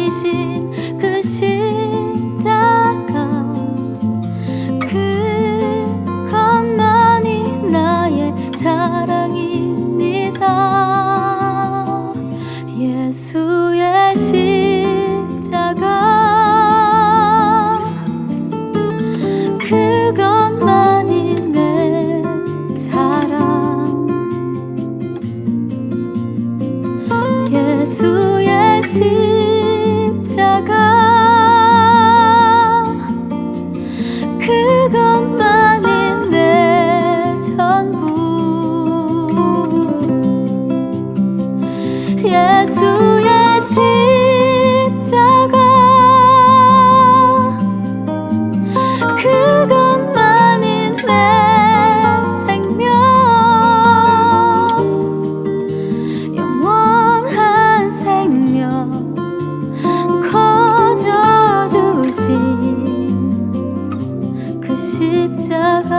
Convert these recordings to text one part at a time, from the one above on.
박히신 그 십자가, 그것만이 나의 자랑입니다. 예수의 십자가, 그것만이 내 자랑. 예수의 십자가, 그것만이 내 전부. 예수의 십자가, 그것만이 내 생명. 영원한 생명 거저 주신 그 십자가.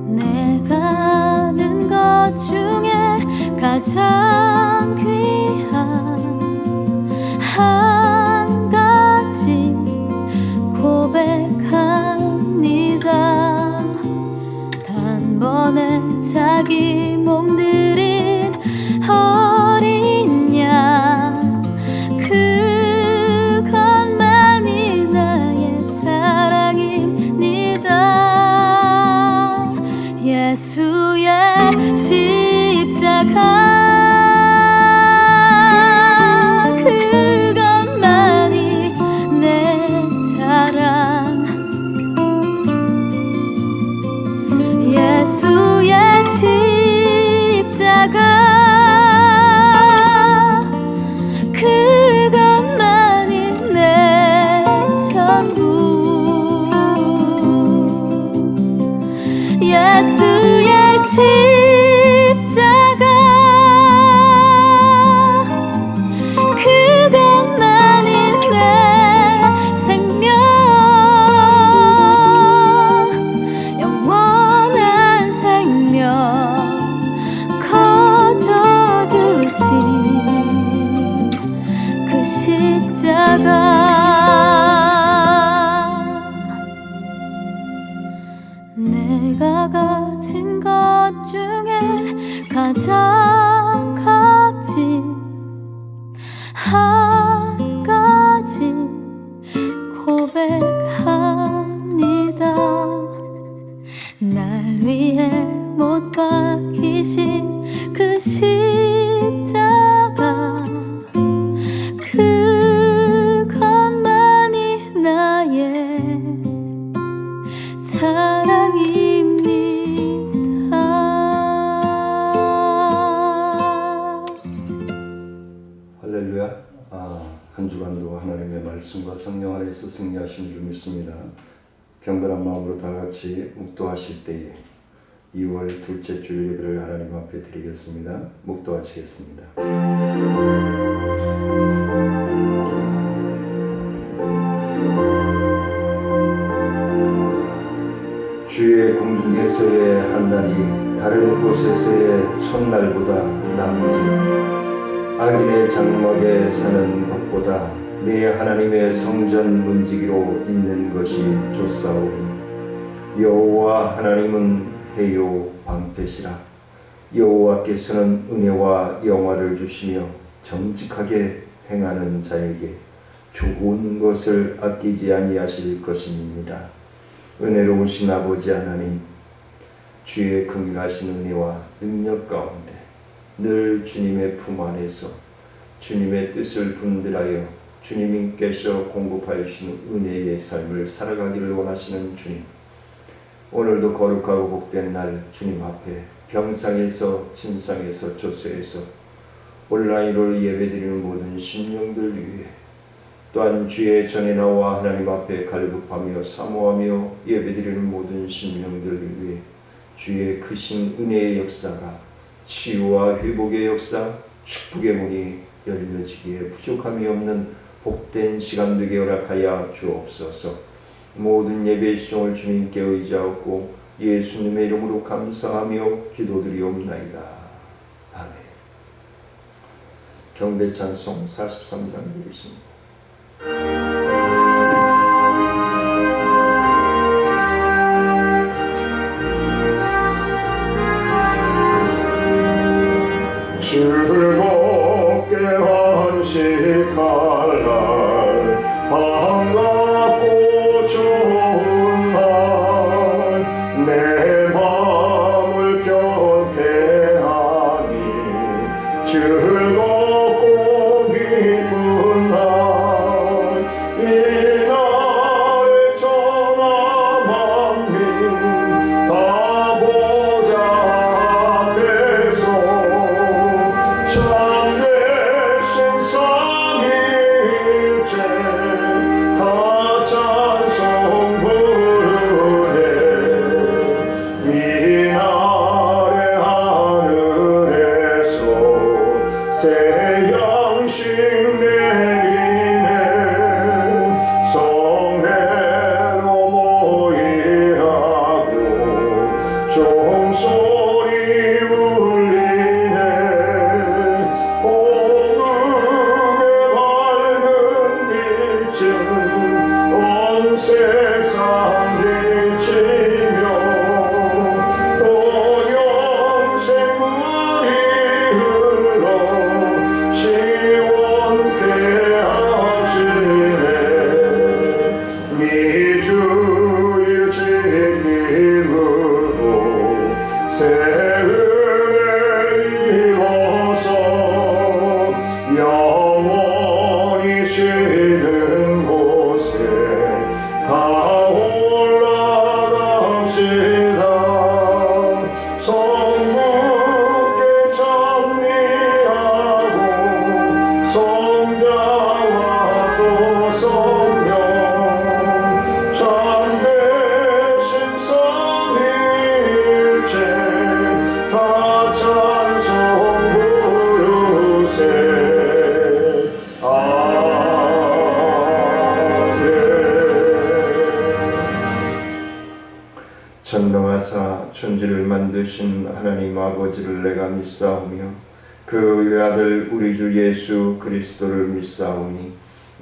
내가 아는 것 중에 가장 귀한 한 가지 고백합니다. 단번에 자기 몸 들인 어린 양, 그것만이 나의 사랑입니다. 예수의 십자가, 그것만이 내 자랑. 예수의 십자가, 그것만이 내 전부. 예수의 십자가, 그것만이 내 생명. 영원한 생명 거저 주신 그 십자가. 내가 가진 것 중에 가장 값진 한 가지 고백합니다. 날 위해 못 박히신 그 십자가, 그것만이 나의 자랑입니다. 할렐루야. 한 주간도 하나님의 말씀과 성령 안에서 승리하신 줄 믿습니다. 경건한 마음으로 다 같이 묵도하실 때에 2월 둘째 주일 예배를 하나님 앞에 드리겠습니다. 묵도하시겠습니다. 주의 궁중에서의 한 날이 다른 곳에서의 첫날보다 남은지, 악인의 장막에 사는 것보다 내 하나님의 성전 문지기로 있는 것이 좋사오니, 여호와 하나님은 해요 방패시라. 여호와께서는 은혜와 영화를 주시며 정직하게 행하는 자에게 좋은 것을 아끼지 아니하실 것입니다. 은혜로우신 아버지 하나님, 주의 긍휼하신 은혜와 능력 가운데 늘 주님의 품 안에서 주님의 뜻을 분별하여 주님께서 공급하여 주시는 은혜의 삶을 살아가기를 원하시는 주님, 오늘도 거룩하고 복된 날 주님 앞에 병상에서 침상에서 조소에서 온라인으로 예배드리는 모든 심령들 위해, 또한 주의 전에 나와 하나님 앞에 갈급하며 사모하며 예배드리는 모든 심령들 위해 주의 크신 은혜의 역사가, 치유와 회복의 역사, 축복의 문이 열려지기에 부족함이 없는 복된 시간 되게 허락하여 주옵소서. 모든 예배의 시종을 주님께 의지하고 예수님의 이름으로 감사하며 기도드리옵나이다. 아멘. 경배 찬송 43장 드리겠습니다. 즐겁게 한식할 날 반갑고 좋은 날 내 마음을 편케 하니 즐겁고 기쁜 날 이 날에 전하 만민 다 보좌 앞에서 참되신 삼위일체 다 찬송 부르네. 이 날의 하늘에서 새 양식 내리네. 성회로 모이라고 종소리 울리네. 복음의 밝은 빛은 온 세상 비치며 또 영생물이 흘러 시원케 하시네. 미주일 지킴으로 새 은혜 입어서 영원히 쉬는 곳에 다 올라갑시다. 성부께 찬미하고 성자와 또 성령 참되신 삼위일체 다 찬송 부르세. 아멘. 전능하사 천지를 만드신 하나님 아버지를 내가 믿사오며 그 외아들 우리 주 예수 그리스도를 믿사오니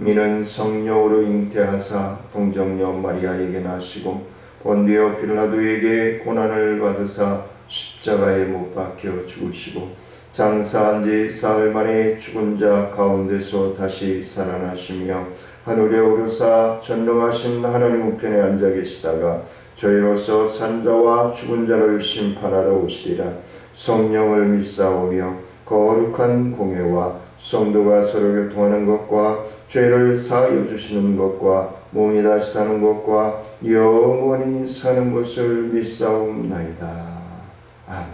이는 성령으로 잉태하사 동정녀 마리아에게 나시고 본디오 빌라도에게 고난을 받으사 십자가에 못 박혀 죽으시고 장사한 지 사흘 만에 죽은 자 가운데서 다시 살아나시며 하늘에 오르사 전능하신 하나님 우편에 앉아 계시다가 저희로서 산자와 죽은 자를 심판하러 오시리라. 성령을 믿사오며 거룩한 공회와 성도가 서로 교통하는 것과 죄를 사하여 주시는 것과 몸이 다시 사는 것과 영원히 사는 것을 믿사옵나이다. 아멘.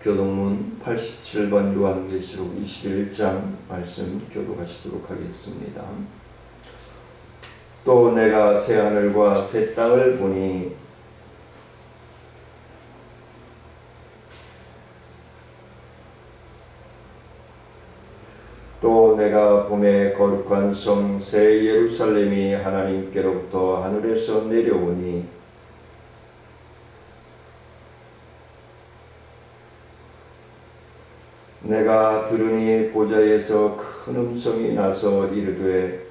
교동문 87번 요한계시록 21장 말씀 교독하시도록 하겠습니다. 또 내가 새 하늘과 새 땅을 보니 또 내가 봄에 거룩한 성 새 예루살렘이 하나님께로부터 하늘에서 내려오니 내가 들으니 보좌에서 큰 음성이 나서 이르되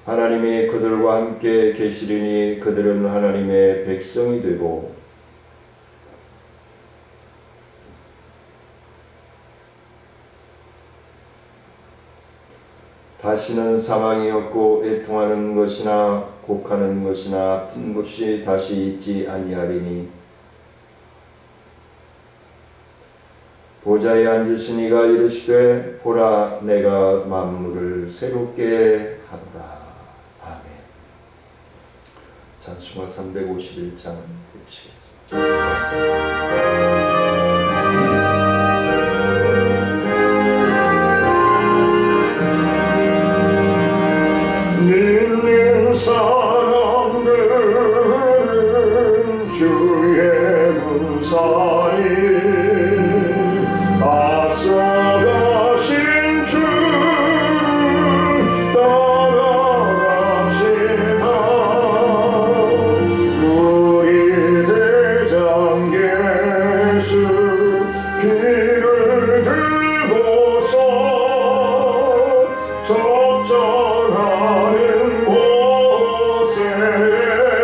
하나님이 그들과 함께 계시리니 그들은 하나님의 백성이 되고 다시는 사망이 없고 애통하는 것이나 곡하는 것이나 아픈 것이 다시 있지 아니하리니 보좌에 앉으신 이가 이르시되 보라 내가 만물을 새롭게 하노라. 아멘. 찬송가 351장 드리시겠습니다. 믿는 사람들은 주의 문 무사히 앞서가신 주 따라갑시다. 우리 대장 예수 길을 들고서 접전하는 곳에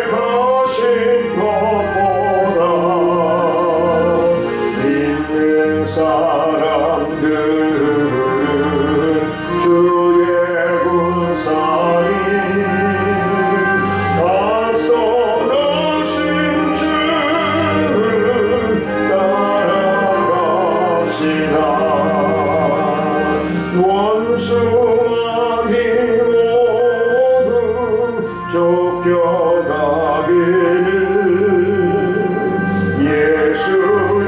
가신 것보다 믿는 사람들은 주의 군사인 앞서 가신 주를 따라갑시다. 원수와 모두 쫓겨가기를 예수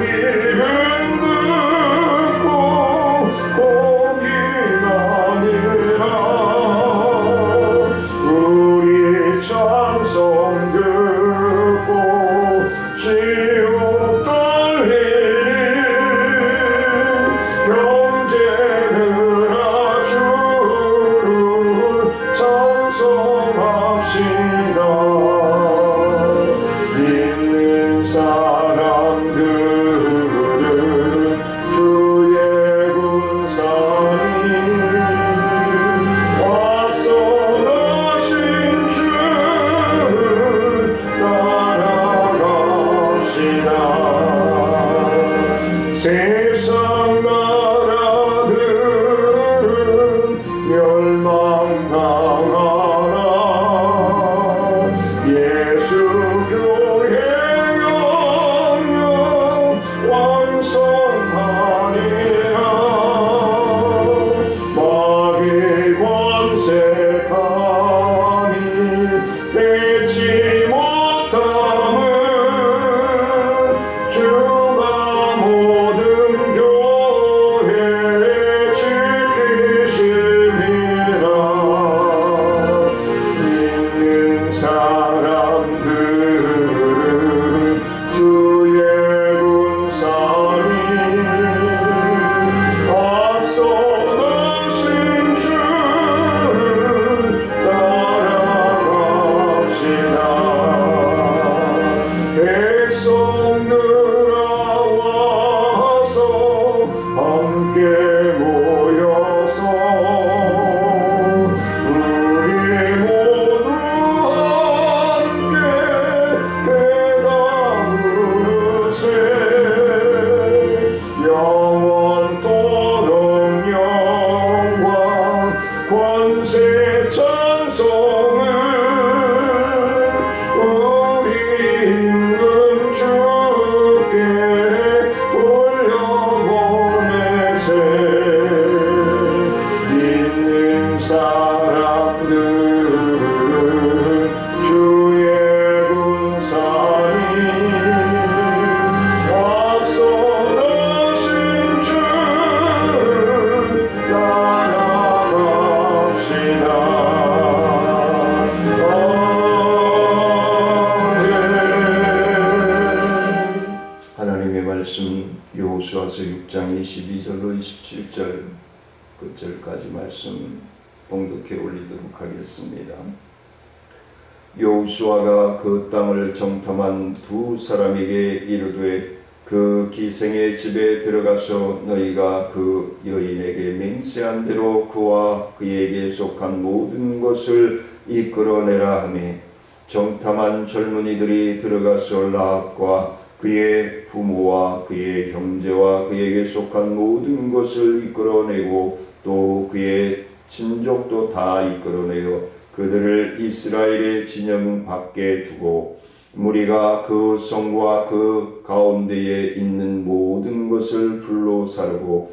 이름 듣고 공기나니라. 우리 찬송 듣고 지옥 떨리니 형제들아 주를 찬송합시다. 믿는 사람들은 주의 군사인 앞서 가신 주를 따라갑시다. 세상 나라들은 멸망당하나 예수 교회 영영 완성하리라. 마귀 권세 감히 뺏지 못함은 주가 모든 교회에 지키심이라. 믿는 사람들은 주의 군사인 앞서 가신 주를 따라갑시다. 백성들아 와서 함께 모여서 우리 모두 함께 회가 부르세. 영원토록 영광 권세 찬송을 우리 임금 주께 돌려보내세. 믿는 사람들은 주의 군사인 앞서 가신 주를 따라갑시다. 아멘. 하나님의 말씀 여호수아서 6장 22절로 27절 끝절까지 말씀 봉독해 올리도록 하겠습니다. 여호수아가 그 땅을 정탐한 두 사람에게 이르되 그 기생의 집에 들어가서 너희가 그 여인에게 맹세한 대로 그와 그에게 속한 모든 것을 이끌어내라 하매 정탐한 젊은이들이 들어가서 라합과 그의 부모와 그의 형제와 그에게 속한 모든 것을 이끌어내고 또 그의 친족도 다 이끌어내어 그들을 이스라엘의 진영 밖에 두고 무리가 그 성과 그 가운데에 있는 모든 것을 불로 사르고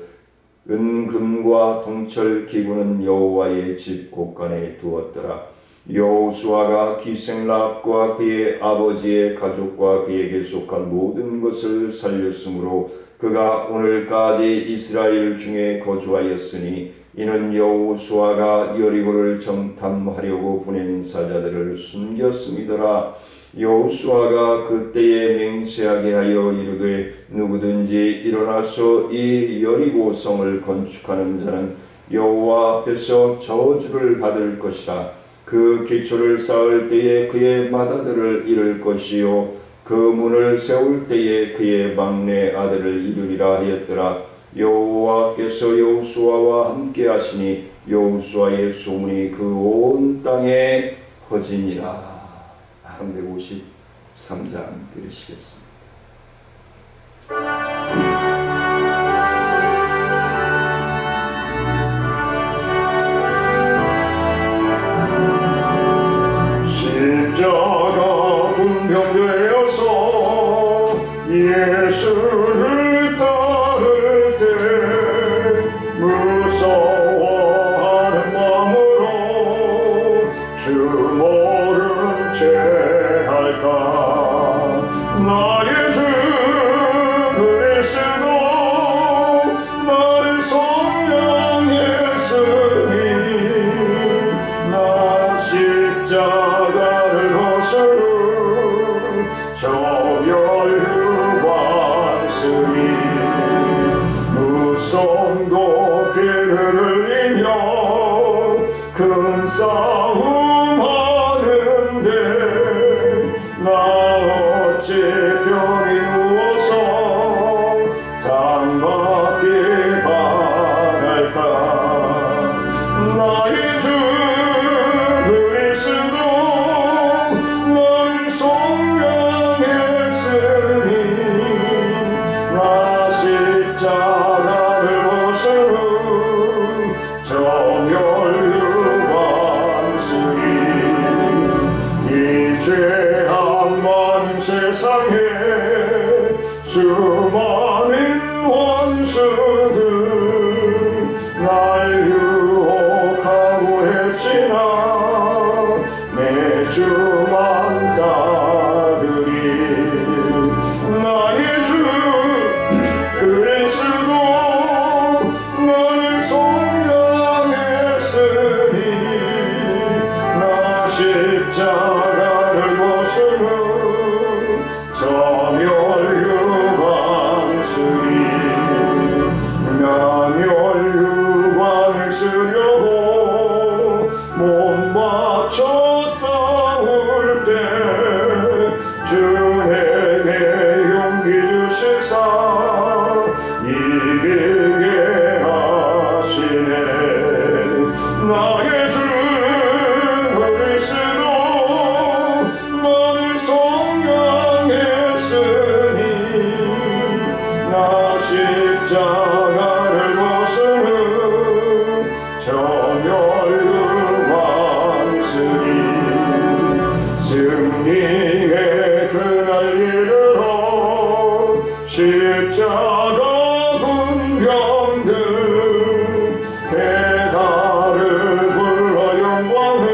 은금과 동철 기구는 여호와의 집 곳간에 두었더라. 여호수아가 기생 라합과 그의 아버지의 가족과 그에게 속한 모든 것을 살렸으므로 그가 오늘까지 이스라엘 중에 거주하였으니 이는 여호수아가 여리고를 정탐하려고 보낸 사자들을 숨겼음이더라. 여호수아가 그때에 맹세하게 하여 이르되 누구든지 일어나서 이 여리고성을 건축하는 자는 여호와 앞에서 저주를 받을 것이라. 그 기초를 쌓을 때에 그의 맏아들을 잃을 것이요 그 문을 세울 때에 그의 막내 아들을 이루리라 하였더라. 여호와께서 여호수아와 함께 하시니 여호수아의 소문이 그 온 땅에 퍼지니라. 353장 들으시겠습니다. 십자가 군병되어서 예수를 따를 때 무서워하는 마음으로 주 모른 채 할까. 나의 주 그리스도 나를 성령했으니 나 십자가를 벗으러 저멸휴관쓰리. 무성도 피를 흘리며 큰 싸움 하는데 나 어찌 편히 누워서 상받기 바랄까. 나의 주 그리스도 나를 성령했으니 나 십자가를 벗으러 저멸휴관쓰리. 이 죄악 많은 세상에 수많은 원수들 날 유혹하고 했지나 내 주만 따르리. 나의 주 그리스도 나를 성령했으니 나 십자가를 벗으러 저멸휴관쓰리. 나멸휴관을 쓰려고 몸 바쳐 싸울 때 주 내게 용기 주시사 이기게 하시네. 나의 주 그리스도 나를 성령했으니 나 십자가를 벗으러 저멸휴관쓰리. 승리의 그날 이르러 십자가 군병들 배가를 불러 영광을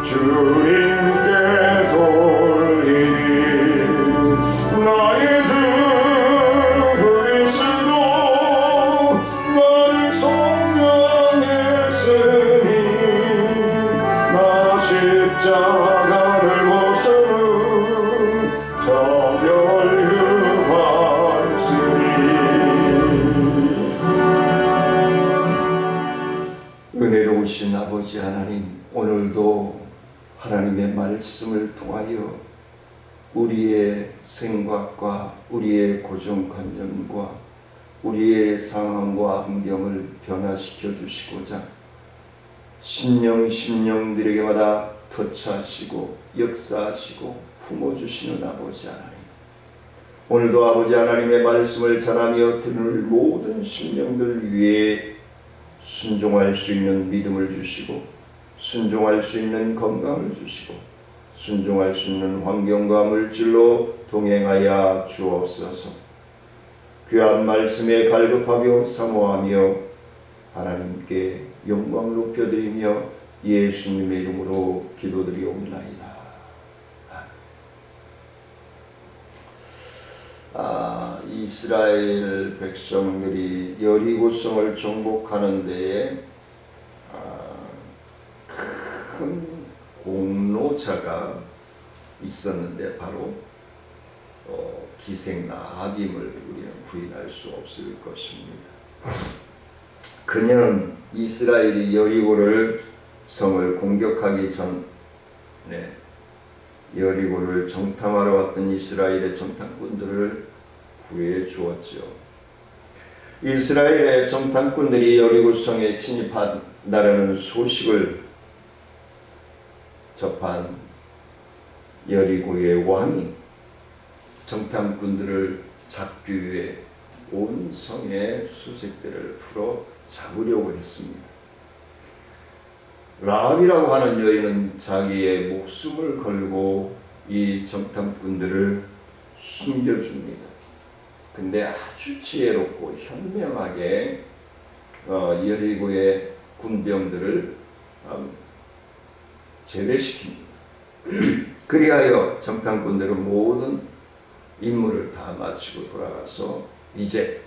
주님께 돌리리. 나의 주 그리스도 나를 성령했으니 나 십자가를 벗으러 저멸휴관쓰리. 은혜로우신 아버지 하나님, 오늘도 하나님의 말씀을 통하여 우리의 생각과 우리의 고정관념과 우리의 상황과 환경을 변화시켜 주시고자 심령들에게마다 터치하시고 역사하시고 품어주시는 아버지 하나님, 오늘도 아버지 하나님의 말씀을 전하며 들을 모든 심령들 위해 순종할 수 있는 믿음을 주시고 순종할 수 있는 건강을 주시고 순종할 수 있는 환경과 물질로 동행하여 주옵소서. 귀한 말씀에 갈급하며 사모하며 하나님께 영광을 높여드리며 예수님의 이름으로 기도드리옵나이다. 이스라엘 백성들이 여리고성을 정복하는 데에 큰 공로자가 있었는데 바로 기생 라합임을 우리는 부인할 수 없을 것입니다. 그녀는 이스라엘이 여리고를 성을 공격하기 전에 여리고를 정탐하러 왔던 이스라엘의 정탐꾼들을 구해 주었지요. 이스라엘의 정탐꾼들이 여리고 성에 침입한다라는 소식을 접한 여리고의 왕이 정탐꾼들을 잡기 위해 온 성의 수색대를 풀어 잡으려고 했습니다. 라합이라고 하는 여인은 자기의 목숨을 걸고 이 정탐꾼들을 숨겨줍니다. 근데 아주 지혜롭고 현명하게 여리고의 군병들을 제외시킵니다. 그리하여 정탐꾼들은 모든 임무를 다 마치고 돌아가서 이제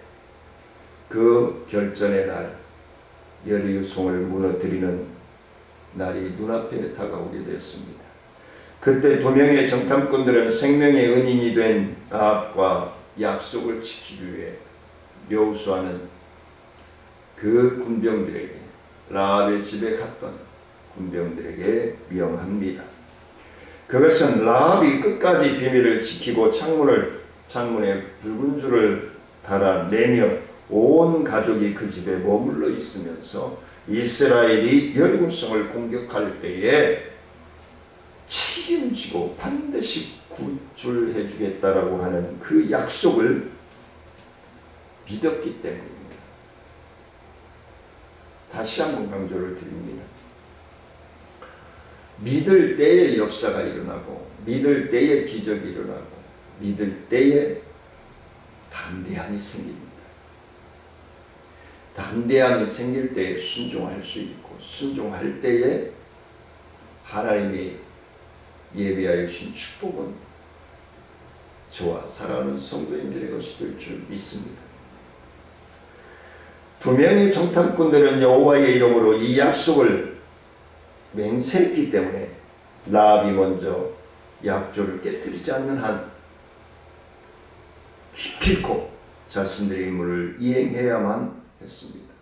그 결전의 날 여리고성을 무너뜨리는 날이 눈앞에 다가오게 됐습니다. 그때 두 명의 정탐꾼들은 생명의 은인이 된 라합과 약속을 지키기 위해 여호수아는 그 군병들에게 라합의 집에 갔던 군병들에게 명합니다. 그것은 라합이 끝까지 비밀을 지키고 창문에 붉은 줄을 달아내며 온 가족이 그 집에 머물러 있으면서 이스라엘이 여리고성을 공격할 때에 책임지고 반드시 구출해 주겠다라고 하는 그 약속을 믿었기 때문입니다. 다시 한번 강조를 드립니다. 믿을 때에 역사가 일어나고 믿을 때에 기적이 일어나고 믿을 때에 담대함이 생깁니다. 담대함이 생길 때에 순종할 수 있고 순종할 때에 하나님이 예비하여 주신 축복은 저와 사랑하는 성도님들의 것이 될 줄 믿습니다. 두 명의 정탐꾼들은 여호와의 이름으로 이 약속을 맹세했기 때문에 라합이 먼저 약조를 깨뜨리지 않는 한 기필코 자신들의 임무를 이행해야만 했습니다.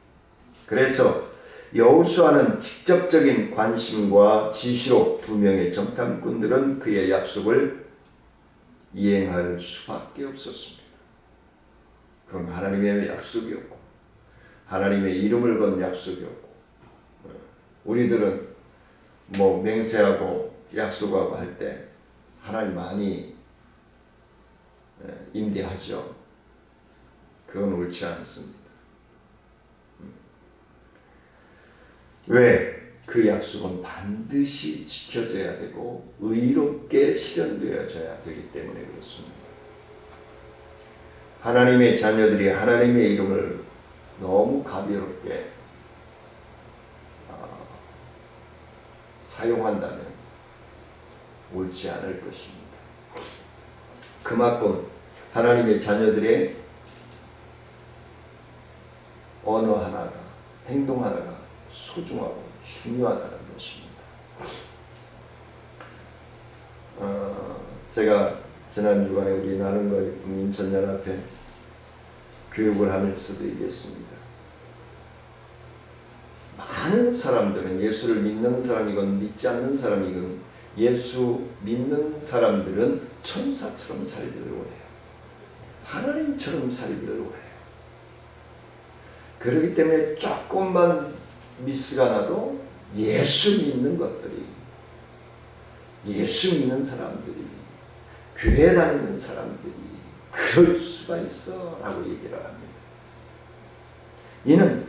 그래서 여호수아는 직접적인 관심과 지시로 두 명의 정탐꾼들은 그의 약속을 이행할 수밖에 없었습니다. 그건 하나님의 약속이었고 하나님의 이름을 건 약속이었고 우리들은 맹세하고 약속하고 할 때 하나님 많이 임대하죠. 그건 옳지 않습니다. 왜? 그 약속은 반드시 지켜져야 되고 의롭게 실현되어져야 되기 때문에 그렇습니다. 하나님의 자녀들이 하나님의 이름을 너무 가볍게 사용한다면 옳지 않을 것입니다. 그만큼 하나님의 자녀들의 언어 하나가 행동 하나가 소중하고 중요하다는 것입니다. 제가 지난 주간에 우리 나눔과 인천연합회 교육을 하면서도 얘기했습니다. 많은 사람들은 예수를 믿는 사람이건 믿지 않는 사람이건 예수 믿는 사람들은 천사처럼 살기를 원해요. 하나님처럼 살기를 원해요. 그렇기 때문에 조금만 미스가 나도 예수 믿는 것들이 예수 믿는 사람들이 교회 다니는 사람들이 그럴 수가 있어 라고 얘기를 합니다. 이는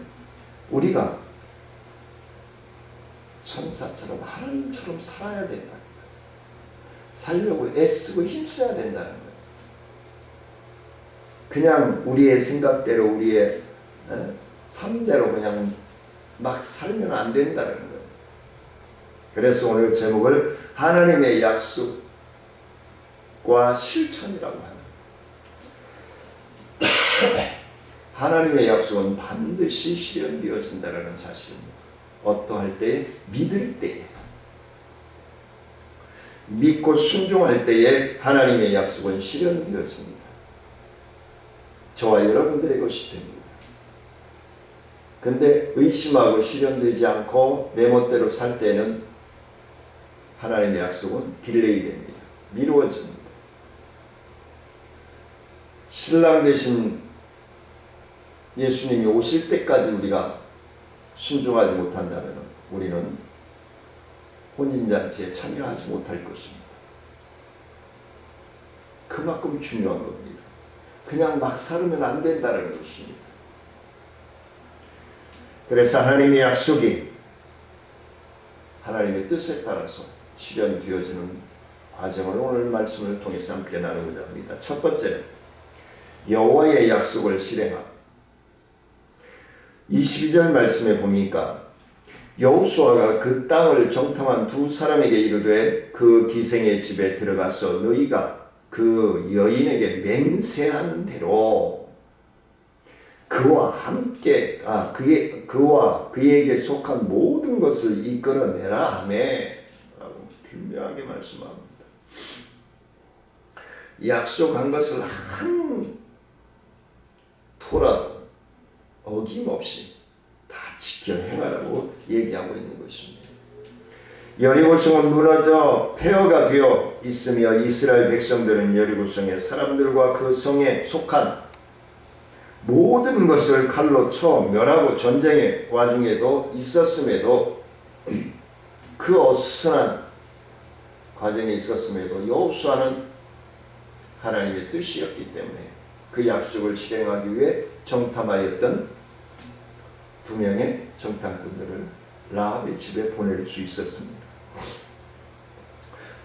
우리가 천사처럼 하나님처럼 살아야 된다는 거예요. 살려고 애쓰고 힘써야 된다는 거예요. 그냥 우리의 생각대로 우리의 삶대로 그냥 막 살면 안 된다는 거예요. 그래서 오늘 제목을 하나님의 약속과 실천이라고 하는 하나님의 약속은 반드시 실현되어진다는 사실입니다. 어떠할 때? 믿을 때에. 믿고 순종할 때에 하나님의 약속은 실현되어집니다. 저와 여러분들의 것이 됩니다. 근데 의심하고 실현되지 않고 내 멋대로 살 때는 하나님의 약속은 딜레이 됩니다. 미루어집니다. 신랑 되신 예수님이 오실 때까지 우리가 순종하지 못한다면 우리는 혼인잔치에 참여하지 못할 것입니다. 그만큼 중요한 겁니다. 그냥 막 살으면 안 된다는 것입니다. 그래서 하나님의 약속이 하나님의 뜻에 따라서 실현되어지는 과정을 오늘 말씀을 통해서 함께 나누고자 합니다. 첫 번째, 여호와의 약속을 실행함. 22절 말씀에 보니까 여호수아가 그 땅을 정탐한 두 사람에게 이르되 그 기생의 집에 들어가서 너희가 그 여인에게 맹세한 대로 그와 함께 그와 그에게 속한 모든 것을 이끌어내라 하매 라고 분명하게 말씀합니다. 약속한 것을 한 토라도 어김없이 다 지켜 행하라고 얘기하고 있는 것입니다. 여리고성은 무너져 폐허가 되어 있으며 이스라엘 백성들은 여리고성의 사람들과 그 성에 속한 모든 것을 칼로 쳐 멸하고 전쟁의 와중에도 있었음에도 그 어수선한 과정에 있었음에도 여호수아는 하나님의 뜻이었기 때문에 그 약속을 실행하기 위해 정탐하였던 두 명의 정탐꾼들을 라합의 집에 보낼 수 있었습니다.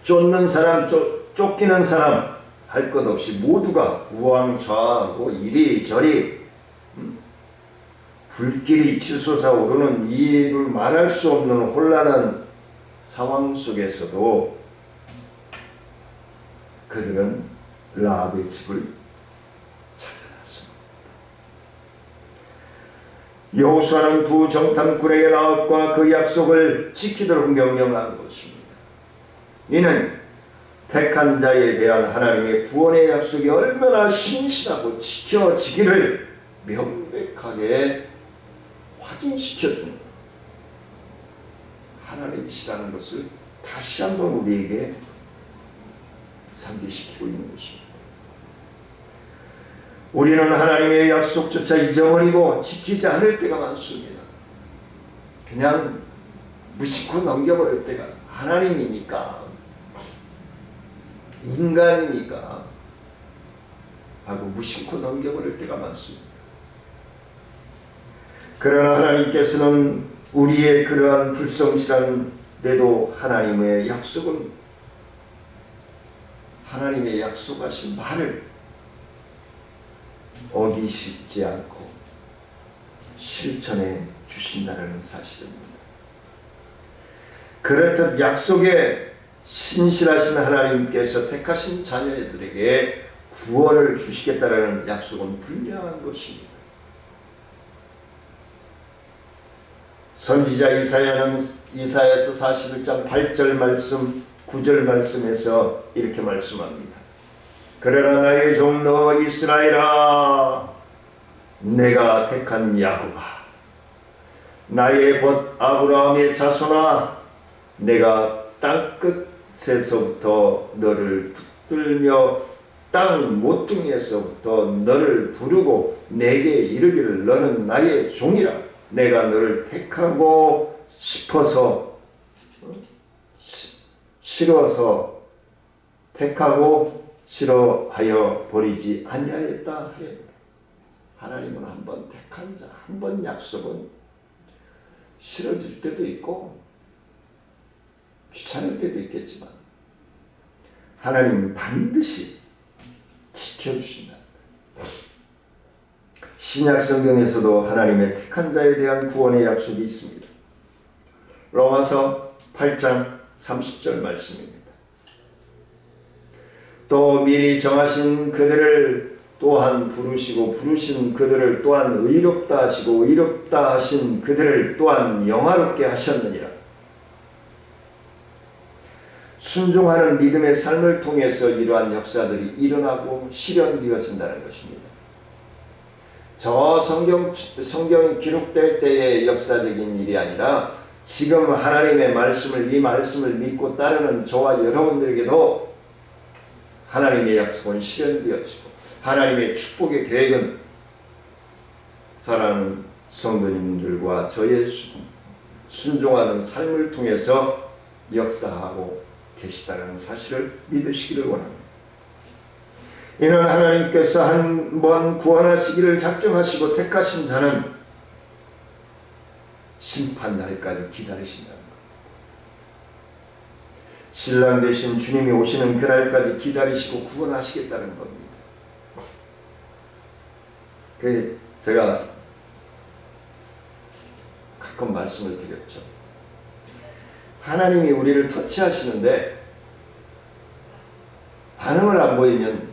쫓는 사람, 쫓기는 사람 할 것 없이 모두가 우왕좌왕하고 이리저리 불길이 치솟아 오르는 이유를 말할 수 없는 혼란한 상황 속에서도 그들은 라합의 집을 찾아났습니다. 여호수아는 두 정탐꾼에게 라합과 그 약속을 지키도록 명령한 것입니다. 이는 택한 자에 대한 하나님의 구원의 약속이 얼마나 신실하고 지켜지기를 명백하게 확인시켜주는 하나님이시라는 것을 다시 한번 우리에게 상기시키고 있는 것입니다. 우리는 하나님의 약속조차 잊어버리고 지키지 않을 때가 많습니다. 그냥 무심코 넘겨버릴 때가 하나님이니까 인간이니까 하고 무심코 넘겨버릴 때가 많습니다. 그러나 하나님께서는 우리의 그러한 불성실한데도 하나님의 약속은 하나님의 약속하신 말을 어기시지 않고 실천해 주신다는 사실입니다. 그렇듯 약속에 신실하신 하나님께서 택하신 자녀들에게 구원을 주시겠다라는 약속은 분명한 것입니다. 선지자 이사야는 이사야서 41장 8절 말씀 9절 말씀에서 이렇게 말씀합니다. 그러나 나의 종 너 이스라엘아 내가 택한 야곱아 나의 벗 아브라함의 자손아 내가 땅끝에서부터 너를 붙들며 땅 모퉁이에서부터 너를 부르고 내게 이르기를 너는 나의 종이라 내가 너를 택하고 싶어서 싫어서 택하고 싫어하여 버리지 아니하였다 하였다. 하나님은 한번 택한 자, 한번 약속은 싫어질 때도 있고 귀찮을 때도 있겠지만 하나님은 반드시 지켜주신다. 신약 성경에서도 하나님의 택한 자에 대한 구원의 약속이 있습니다. 로마서 8장 30절 말씀입니다. 또 미리 정하신 그들을 또한 부르시고 부르신 그들을 또한 의롭다 하시고 의롭다 하신 그들을 또한 영화롭게 하셨느니라. 순종하는 믿음의 삶을 통해서 이러한 역사들이 일어나고 실현되어진다는 것입니다. 저 성경이 기록될 때의 역사적인 일이 아니라 지금 하나님의 말씀을, 이 말씀을 믿고 따르는 저와 여러분들에게도 하나님의 약속은 실현되어지고 하나님의 축복의 계획은 사랑하는 성도님들과 저의 순종하는 삶을 통해서 역사하고 계시다는 사실을 믿으시기를 원합니다. 이는 하나님께서 한 번 구원하시기를 작정하시고 택하신 자는 심판날까지 기다리신다는 것. 신랑 되신 주님이 오시는 그날까지 기다리시고 구원하시겠다는 겁니다. 그 제가 가끔 말씀을 드렸죠. 하나님이 우리를 터치하시는데 반응을 안 보이면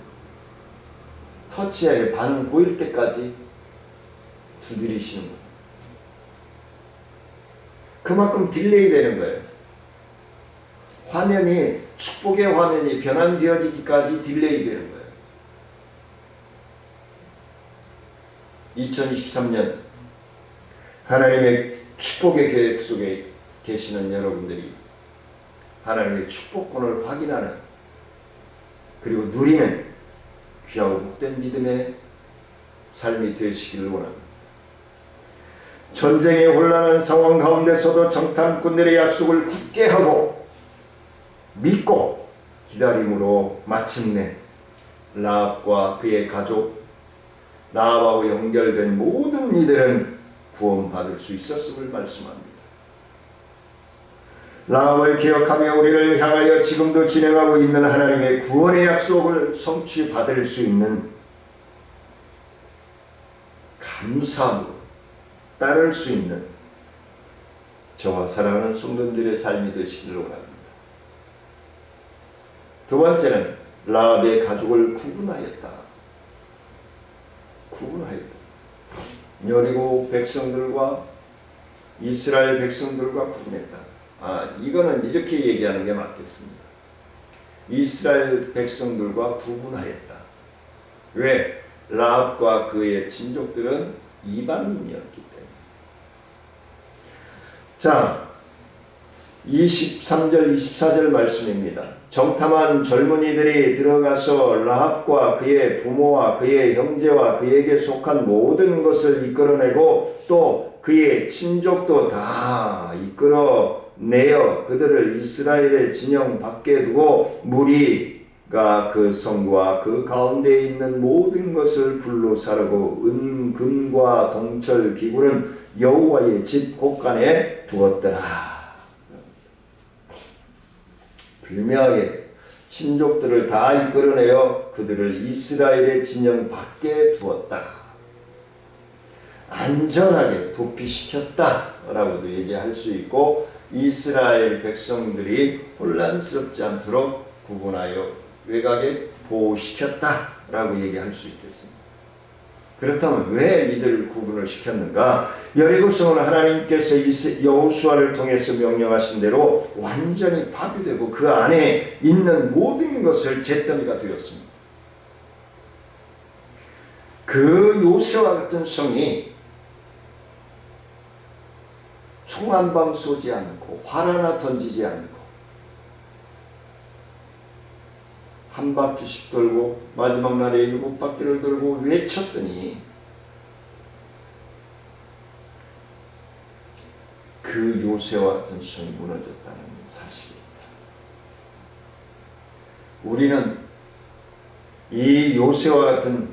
터치에 반응 보일 때까지 두드리시는 거예요. 그만큼 딜레이 되는 거예요. 화면이, 축복의 화면이 변환되어지기까지 딜레이 되는 거예요. 2023년 하나님의 축복의 계획 속에 계시는 여러분들이 하나님의 축복권을 확인하는, 그리고 누리는 귀하고 복된 믿음의 삶이 되시기를 원합니다. 전쟁의 혼란한 상황 가운데서도 정탐꾼들의 약속을 굳게 하고 믿고 기다림으로 마침내 라합과 그의 가족, 라합하고 연결된 모든 이들은 구원받을 수 있었음을 말씀합니다. 라합을 기억하며 우리를 향하여 지금도 진행하고 있는 하나님의 구원의 약속을 성취받을 수 있는 감사함으로 따를 수 있는 저와 사랑하는 성도들의 삶이 되시기를 원합니다. 두 번째는 라합의 가족을 구분하였다. 여리고 백성들과 이스라엘 백성들과 구분했다. 이거는 이렇게 얘기하는 게 맞겠습니다. 이스라엘 백성들과 구분하였다. 왜? 라합과 그의 친족들은 이방인이었기 때문에. 자, 23절 24절 말씀입니다. 정탐한 젊은이들이 들어가서 라합과 그의 부모와 그의 형제와 그에게 속한 모든 것을 이끌어내고 또 그의 친족도 다 이끌어내어 그들을 이스라엘의 진영 밖에 두고 무리가 그 성과 그 가운데 있는 모든 것을 불로 사르고 은, 금과 동철, 기구는 여호와의 집 곳간에 두었더라. 분명하게 친족들을 다 이끌어내어 그들을 이스라엘의 진영 밖에 두었다. 안전하게 도피시켰다 라고도 얘기할 수 있고, 이스라엘 백성들이 혼란스럽지 않도록 구분하여 외곽에 보호시켰다 라고 얘기할 수 있겠습니다. 그렇다면 왜 이들을 구분을 시켰는가? 여리고성은 하나님께서 여호수아를 통해서 명령하신 대로 완전히 파괴되고 그 안에 있는 모든 것을 잿더미가 되었습니다. 그 요새와 같은 성이 총 한 방 쏘지 않고 활 하나 던지지 않고 한 바퀴씩 돌고 마지막 날에 7바퀴를 돌고 외쳤더니 그 요새와 같은 성이 무너졌다는 사실입니다. 우리는 이 요새와 같은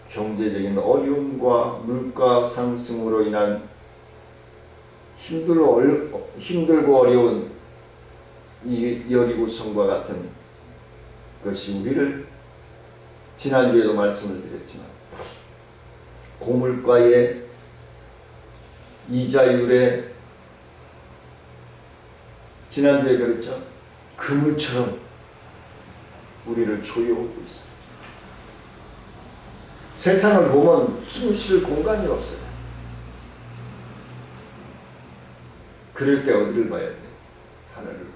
경제적인 어려움과 물가 상승으로 인한 힘들고 어려운 이 여리고성과 같은 것이 우리를, 지난주에도 말씀을 드렸지만 고물가의 이자율에, 지난주에 그랬죠, 그물처럼 우리를 조여오고 있어요. 세상을 보면 숨 쉴 공간이 없어요. 그럴 때 어디를 봐야 돼요? 하늘을 봐야 돼요.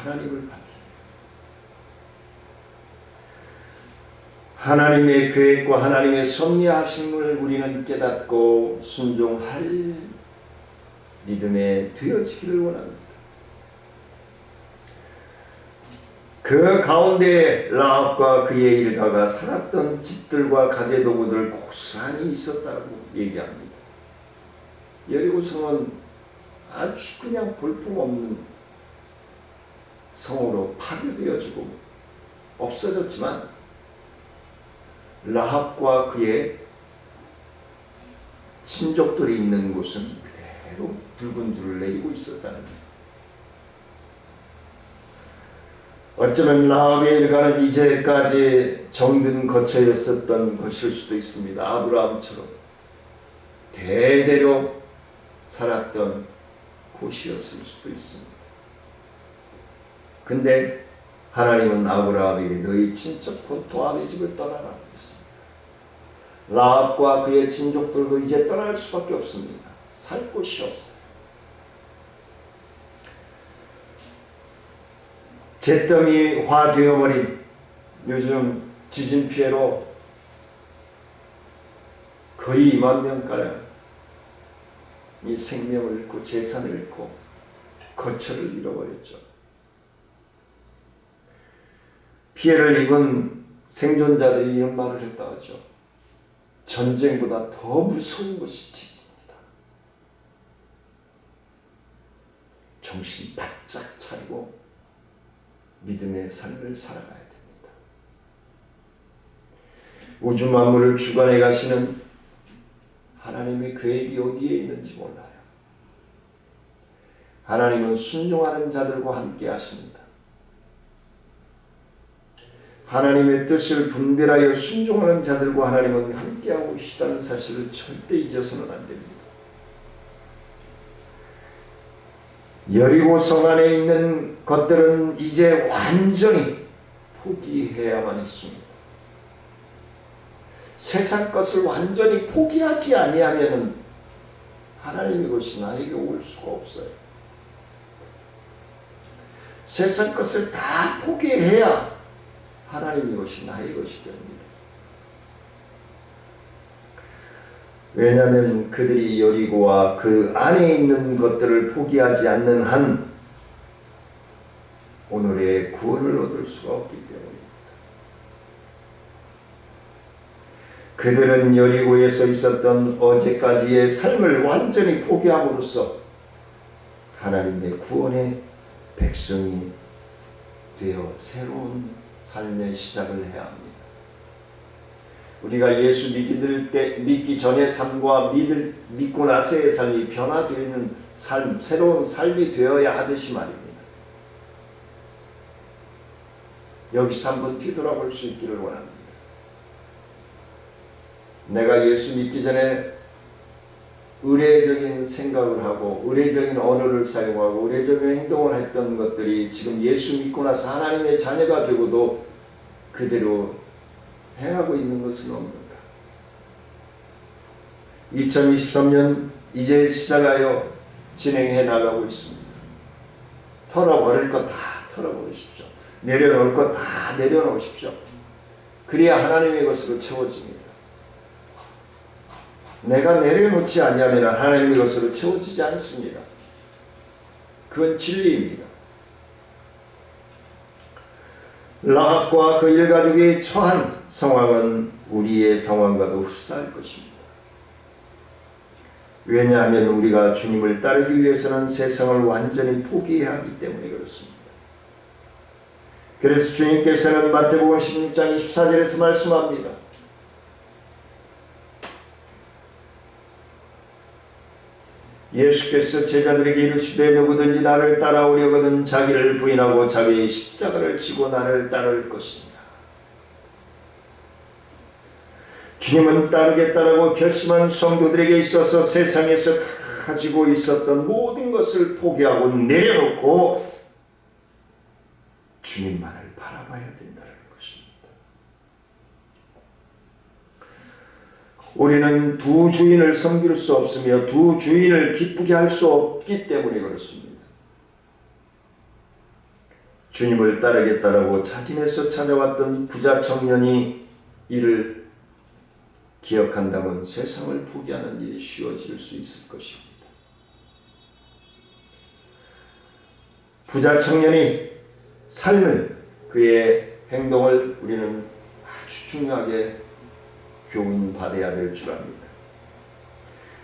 하나님을 받기. 하나님의 계획과 하나님의 섭리하심을 우리는 깨닫고 순종할 믿음에 되어지기를 원합니다. 그 가운데 라합과 그의 일가가 살았던 집들과 가재도구들 고스란히 있었다고 얘기합니다. 여리고성은 아주 그냥 볼품없는 성으로 파괴되어지고 없어졌지만 라합과 그의 친족들이 있는 곳은 그대로 붉은 줄을 내리고 있었다는 것. 어쩌면 라합의 일가는 이제까지 정든 거처였었던 것일 수도 있습니다. 아브라함처럼 대대로 살았던 곳이었을 수도 있습니다. 근데 하나님은 아브라함에게 너희 친척 곧 도함의 집을 떠나라 했습니다. 라합과 그의 친족들도 이제 떠날 수밖에 없습니다. 살 곳이 없어요. 잿더미 화되어버린 요즘 지진 피해로 거의 2만 명가량 이 생명을 잃고 재산을 잃고 거처를 잃어버렸죠. 피해를 입은 생존자들이 이런 말을 했다 하죠. 전쟁보다 더 무서운 것이 지진이다. 정신 바짝 차리고 믿음의 삶을 살아가야 됩니다. 우주 만물을 주관해 가시는 하나님의 계획이 어디에 있는지 몰라요. 하나님은 순종하는 자들과 함께 하십니다. 하나님의 뜻을 분별하여 순종하는 자들과 하나님은 함께하고 계시다는 사실을 절대 잊어서는 안 됩니다. 여리고 성 안에 있는 것들은 이제 완전히 포기해야만 했습니다. 세상 것을 완전히 포기하지 아니하면은 하나님의 것이 나에게 올 수가 없어요. 세상 것을 다 포기해야 하나님의 것이 나의 것이 됩니다. 왜냐하면 그들이 여리고와 그 안에 있는 것들을 포기하지 않는 한 오늘의 구원을 얻을 수가 없기 때문입니다. 그들은 여리고에서 있었던 어제까지의 삶을 완전히 포기함으로써 하나님의 구원의 백성이 되어 새로운 삶의 시작을 해야 합니다. 우리가 예수 믿기 전의 삶과 믿고 나서의 삶이 변화되는 삶, 새로운 삶이 되어야 하듯이 말입니다. 여기서 한번 뒤돌아볼 수 있기를 원합니다. 내가 예수 믿기 전에 의례적인 생각을 하고 의례적인 언어를 사용하고 의례적인 행동을 했던 것들이 지금 예수 믿고 나서 하나님의 자녀가 되고도 그대로 행하고 있는 것은 없는가? 2023년 이제 시작하여 진행해 나가고 있습니다. 털어버릴 것 다 털어버리십시오. 내려놓을 것 다 내려놓으십시오. 그래야 하나님의 것으로 채워집니다. 내가 내려놓지 않으면 하나님의 것으로 채워지지 않습니다. 그건 진리입니다. 라합과 그 일가족이 처한 상황은 우리의 상황과도 흡사할 것입니다. 왜냐하면 우리가 주님을 따르기 위해서는 세상을 완전히 포기해야 하기 때문에 그렇습니다. 그래서 주님께서는 마태복음 16장 24절에서 말씀합니다. 예수께서 제자들에게 이르시되 누구든지 나를 따라오려거든 자기를 부인하고 자기의 십자가를 지고 나를 따를 것이니라. 주님은 따르겠다라고 결심한 성도들에게 있어서 세상에서 가지고 있었던 모든 것을 포기하고 내려놓고 주님만을 바라봐야 된다는 것입니다. 우리는 두 주인을 섬길 수 없으며 두 주인을 기쁘게 할 수 없기 때문에 그렇습니다. 주님을 따르겠다라고 자진해서 찾아왔던 부자 청년이 이를 기억한다면 세상을 포기하는 일이 쉬워질 수 있을 것입니다. 부자 청년이 삶을, 그의 행동을 우리는 아주 중요하게 교훈받아야 될 줄 압니다.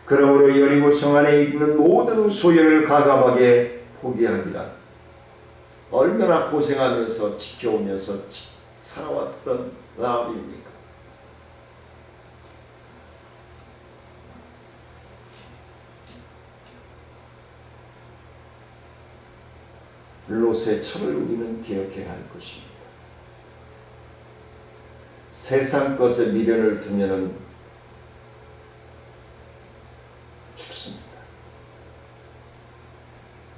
그러므로 여리고 성 안에 있는 모든 소유를 과감하게 포기하기라. 얼마나 고생하면서 지켜오면서 살아왔던 라합입니까? 롯의 철을 우리는 기억해야 할 것입니다. 세상 것에 미련을 두면은 죽습니다.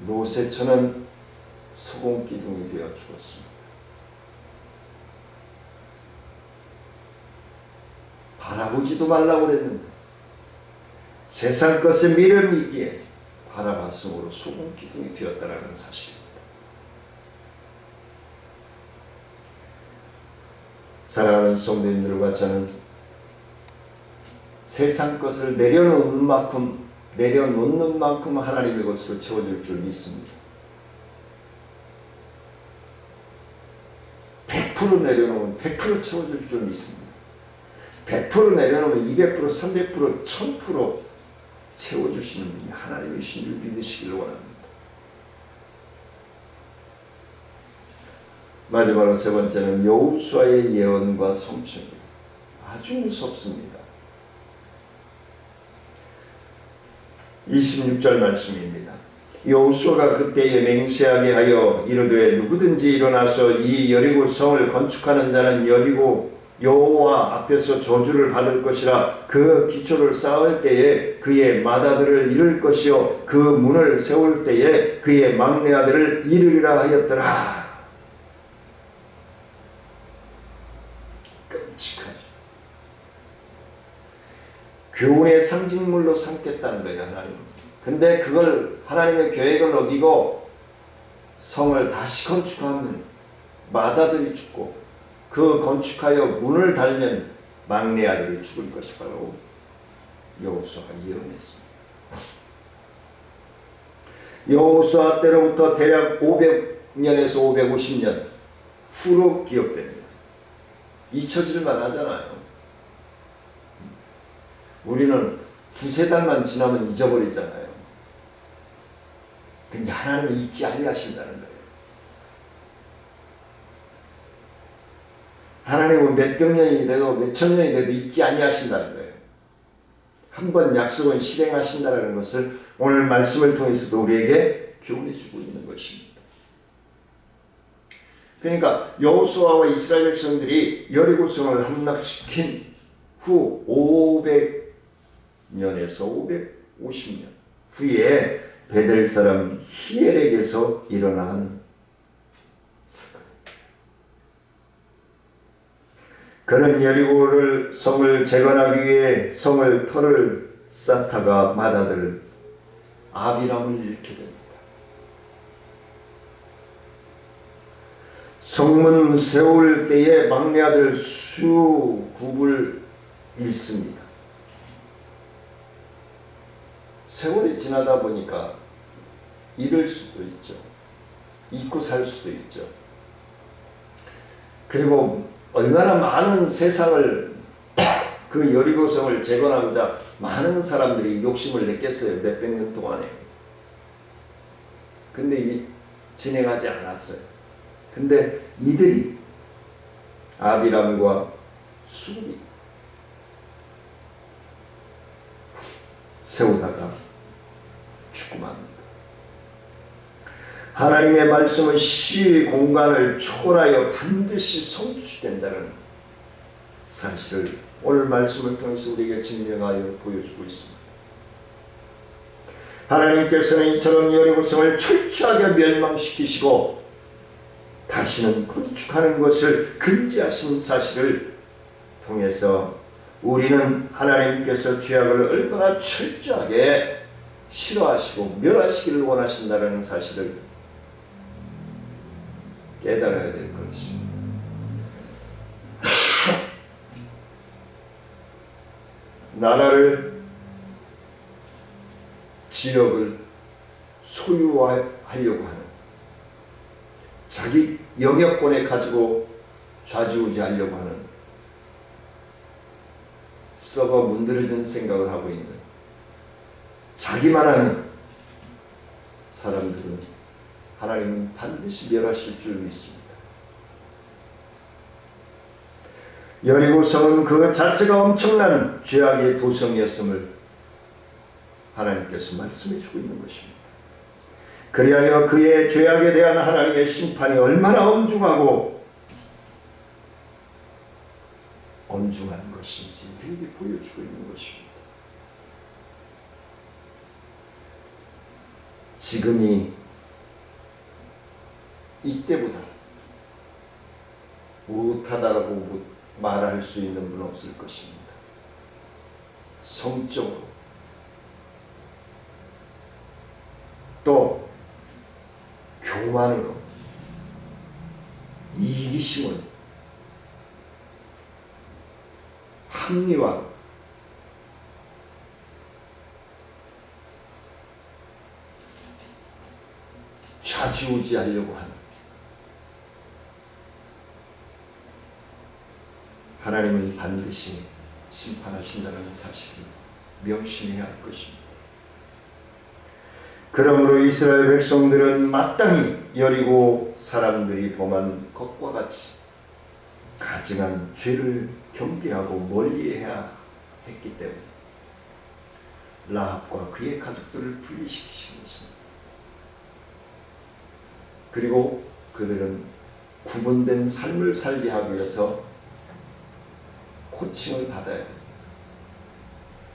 롯의 철은 소금기둥이 되어 죽었습니다. 바라보지도 말라고 그랬는데 세상 것에 미련이 있기에 바라봤으므로 소금기둥이 되었다라는 사실입니다. 사랑하는 성도님들과 저는 세상 것을 내려놓는 만큼 하나님의 것으로 채워줄 줄 믿습니다. 100% 내려놓으면 100% 채워줄 줄 믿습니다. 100% 내려놓으면 200%, 300%, 1000% 채워주시는 분이 하나님이신 줄 믿으시길 원합니다. 마지막으로 세 번째는 여호수아의 예언과 성취입니다. 아주 무섭습니다. 26절 말씀입니다. 여호수아가 그때에 맹세하게 하여 이르되 누구든지 일어나서 이 여리고 성을 건축하는 자는 여리고 여호와 앞에서 저주를 받을 것이라. 그 기초를 쌓을 때에 그의 맏아들을 잃을 것이요 그 문을 세울 때에 그의 막내 아들을 잃으리라 하였더라. 끔찍하죠. 교훈의 상징물로 삼겠다는 거예요, 하나님. 근데 그걸 하나님의 계획을 어기고 성을 다시 건축하면 맏아들이 죽고 그 건축하여 문을 달면 막내 아들이 죽을 것이라고 여호수아가 예언했습니다. 여호수아 때로부터 대략 500년에서 550년 후로 기억됩니다. 잊혀질만 하잖아요. 우리는 두세 달만 지나면 잊어버리잖아요. 근데 하나님은 잊지 아니하신다는 거예요. 하나님은 몇백 년이 돼도 몇천 년이 돼도 잊지 아니하신다는 거예요. 한번 약속은 실행하신다는 것을 오늘 말씀을 통해서도 우리에게 교훈해 주고 있는 것입니다. 그러니까 여호수아와 이스라엘 백성들이 여리고성을 함락시킨 후 500년에서 550년 후에 베델 사람 히엘에게서 일어난 사건입니다. 그는 여리고를 성을 재건하기 위해 성을 터를 쌓다가 맏아들 아비람을 잃게 됩니다. 성문 세울 때에 막내 아들 수굽을 잃습니다. 세월이 지나다 보니까 잃을 수도 있죠. 잊고 살 수도 있죠. 그리고 얼마나 많은 세상을 그 여리고성을 재건하고자 많은 사람들이 욕심을 냈겠어요. 몇백 년 동안에. 근데 진행하지 않았어요. 근데 이들이 아비람과 수굽이 세우다가 죽고 맙니다. 하나님의 말씀은 시 공간을 초월하여 반드시 성취된다는 사실을 오늘 말씀을 통해서 우리에게 증명하여 보여주고 있습니다. 하나님께서는 이처럼 여리고성을 철저하게 멸망시키시고 다시는 건축하는 것을 금지하신 사실을 통해서 우리는 하나님께서 죄악을 얼마나 철저하게 싫어하시고 멸하시기를 원하신다는 사실을 깨달아야 될 것입니다. 나라를, 지역을 소유하려고 하는, 자기 영역권에 가지고 좌지우지하려고 하는 썩어 문드러진 생각을 하고 있는 자기만 하는 사람들은 하나님은 반드시 멸하실 줄 믿습니다. 여리고성은 그 자체가 엄청난 죄악의 도성이었음을 하나님께서 말씀해 주고 있는 것입니다. 그리하여 그의 죄악에 대한 하나님의 심판이 얼마나 엄중하고 엄중한 것인지 우리에게 보여주고 있는 것입니다. 지금이 이때보다 못하다라고 말할 수 있는 분 없을 것입니다. 성적으로 또 교만으로 이기심으로 합리화로 좌지우지하려고 하는 하나님은 반드시 심판하신다는 사실을 명심해야 할 것입니다. 그러므로 이스라엘 백성들은 마땅히 여리고 사람들이 범한 것과 같이 가증한 죄를 경계하고 멀리해야 했기 때문에 라합과 그의 가족들을 분리시키신 것입니다. 그리고 그들은 구분된 삶을 살게 하기 위해서 코칭을 받아야 됩니다.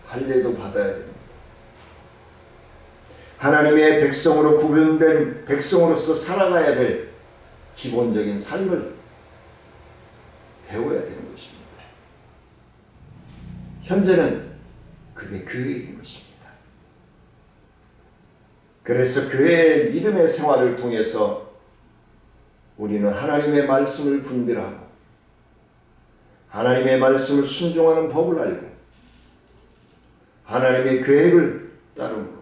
할례도 받아야 됩니다. 하나님의 백성으로 구분된 백성으로서 살아가야 될 기본적인 삶을 배워야 되는 것입니다. 현재는 그게 교회인 것입니다. 그래서 교회의 믿음의 생활을 통해서 우리는 하나님의 말씀을 분별하고 하나님의 말씀을 순종하는 법을 알고 하나님의 계획을 따르므로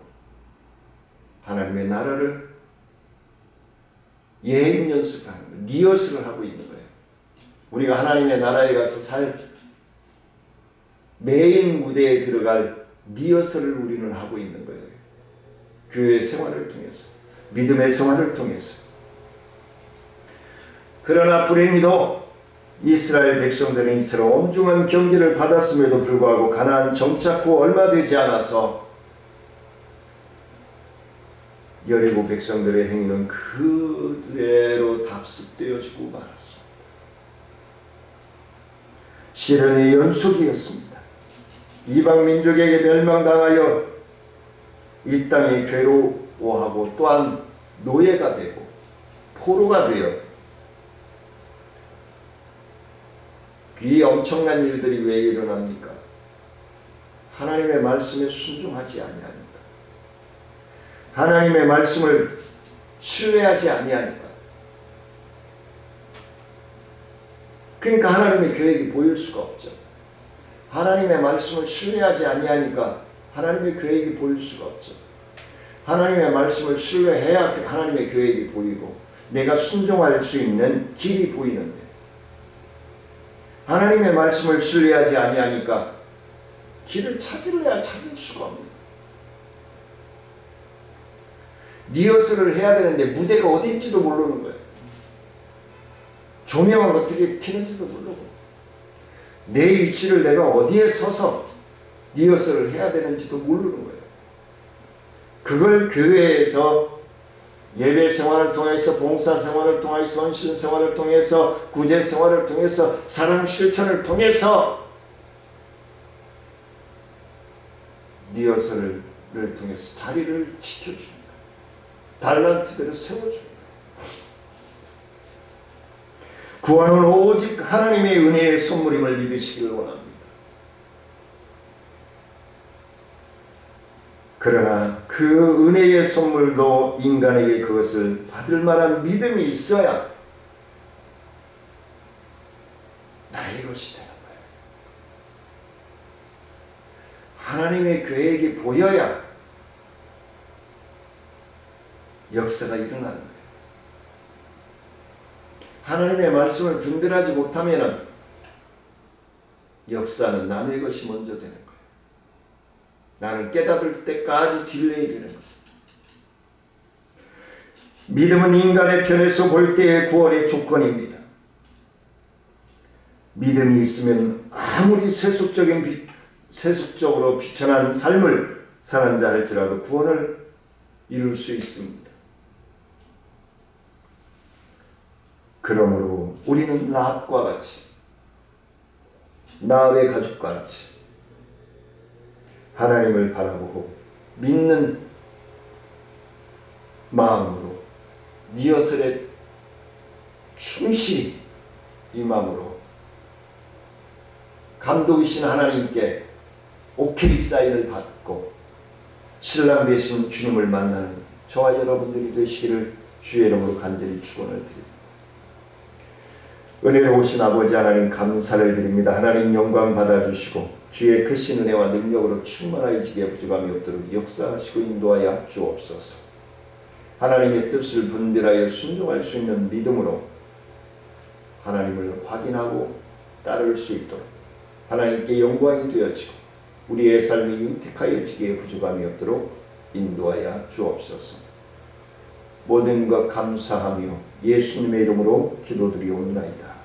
하나님의 나라를 예행 연습하는 거예요. 리허설을 하고 있는 거예요. 우리가 하나님의 나라에 가서 살 메인 무대에 들어갈 리허설을 우리는 하고 있는 거예요. 교회 생활을 통해서, 믿음의 생활을 통해서. 그러나 불행히도 이스라엘 백성들은 이처럼 엄중한 경계를 받았음에도 불구하고 가나안 정착 후 얼마 되지 않아서 여리고 백성들의 행위는 그대로 답습되어지고 말았습니다. 시련의 연속이었습니다. 이방 민족에게 멸망당하여 이 땅에 괴로워하고 또한 노예가 되고 포로가 되어 이 엄청난 일들이 왜 일어납니까? 하나님의 말씀에 순종하지 아니하니까. 하나님의 말씀을 신뢰하지 아니하니까. 그러니까 하나님의 계획이 보일 수가 없죠. 하나님의 말씀을 신뢰하지 아니하니까 하나님의 계획이 보일 수가 없죠. 하나님의 말씀을 신뢰해야 하나님의 계획이 보이고 내가 순종할 수 있는 길이 보이는데 하나님의 말씀을 신뢰하지 아니하니까 길을 찾을래야 찾을 수가 없는 거예요. 리허설을 해야 되는데 무대가 어딘지도 모르는 거예요. 조명을 어떻게 켜는지도 모르고 내 위치를 내가 어디에 서서 리허설을 해야 되는지도 모르는 거예요. 그걸 교회에서 예배 생활을 통해서, 봉사 생활을 통해서, 헌신 생활을 통해서, 구제 생활을 통해서, 사랑 실천을 통해서 리허설을 통해서 자리를 지켜줍니다. 달란트대로 세워줍니다. 구원은 오직 하나님의 은혜의 선물임을 믿으시길 원합니다. 그러나 그 은혜의 선물도 인간에게 그것을 받을 만한 믿음이 있어야 나의 것이 되는 거예요. 하나님의 계획이 보여야 역사가 일어나는 거예요. 하나님의 말씀을 분별하지 못하면 역사는 남의 것이 먼저 되는 거예요. 나는 깨닫을 때까지 딜레이 되는 거예요. 믿음은 인간의 편에서 볼 때의 구원의 조건입니다. 믿음이 있으면 아무리 세속적으로 비천한 삶을 사는 자 할지라도 구원을 이룰 수 있습니다. 그러므로 우리는 낫과 같이, 나의 가족과 같이 하나님을 바라보고 믿는 마음으로 니어설에 충실히 이 마음으로 감독이신 하나님께 오케이 사인을 받고 신랑 되신 주님을 만나는 저와 여러분들이 되시기를 주의 이름으로 간절히 축원을 드립니다. 은혜로우신 아버지 하나님 감사를 드립니다. 하나님 영광 받아주시고 주의 크신 은혜와 능력으로 충만하여지게 부족함이 없도록 역사하시고 인도하여 주옵소서. 하나님의 뜻을 분별하여 순종할 수 있는 믿음으로 하나님을 확인하고 따를 수 있도록 하나님께 영광이 되어지고 우리의 삶이 윤택하여지기에 부족함이 없도록 인도하여 주옵소서. 모든 것 감사하며 예수님의 이름으로 기도드리옵나이다.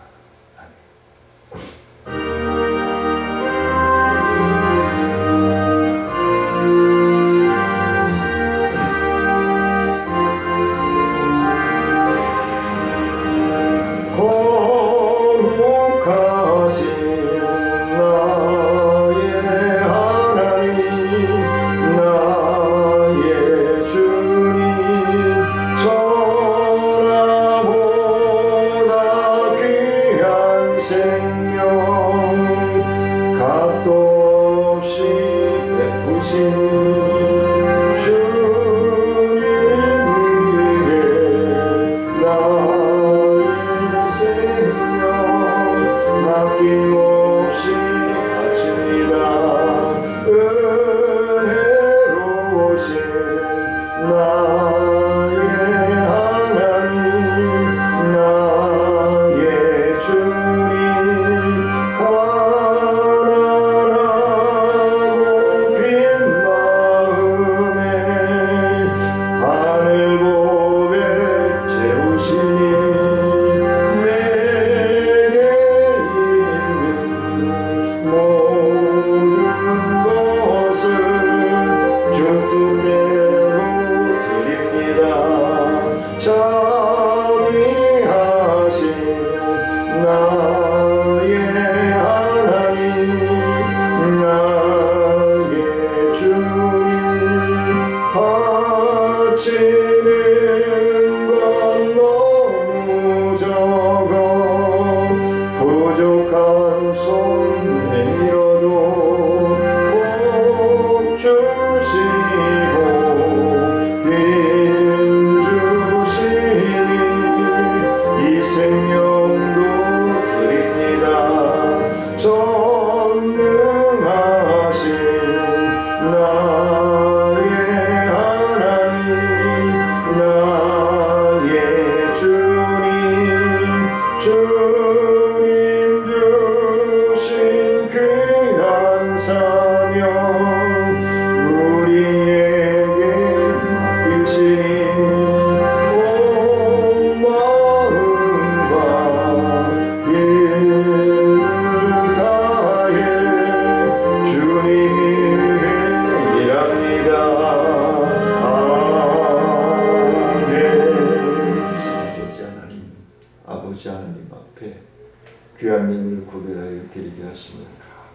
귀한 님을 구별하여 드리게 하시니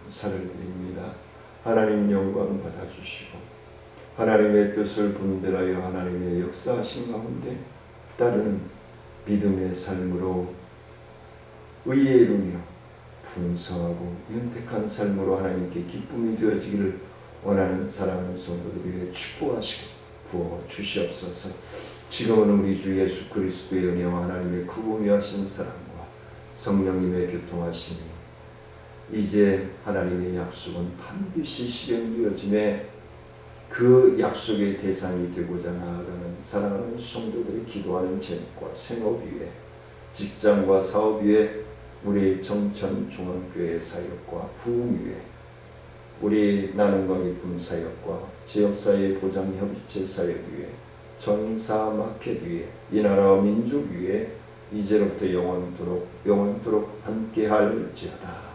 감사를 드립니다. 하나님 영광 받아주시고 하나님의 뜻을 분별하여 하나님의 역사하신 가운데 따르는 믿음의 삶으로 의에 이루며 풍성하고 윤택한 삶으로 하나님께 기쁨이 되어지기를 원하는 사랑하는 성도들에게 축복하시고 부어주시옵소서. 지금은 우리 주 예수 그리스도의 은혜와 하나님의 크고 위하신 사랑과 성령님의 교통하심이 이제 하나님의 약속은 반드시 실현되어짐에 그 약속의 대상이 되고자 나아가는 사랑하는 성도들이 기도하는 제목과 생업 위에, 직장과 사업 위에, 우리 정천 중앙교회 사역과 부흥 위에, 우리 나눔과 기쁨 사역과 지역사회 보장 협의체 사역 위에, 전사 마켓 위에, 이 나라와 민족 위에 이제로부터 영원토록 함께할지어다.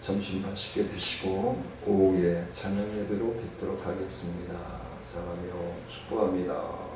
점심 맛있게 드시고 오후에 찬양 예배로 뵙도록 하겠습니다. 사랑하며 축복합니다.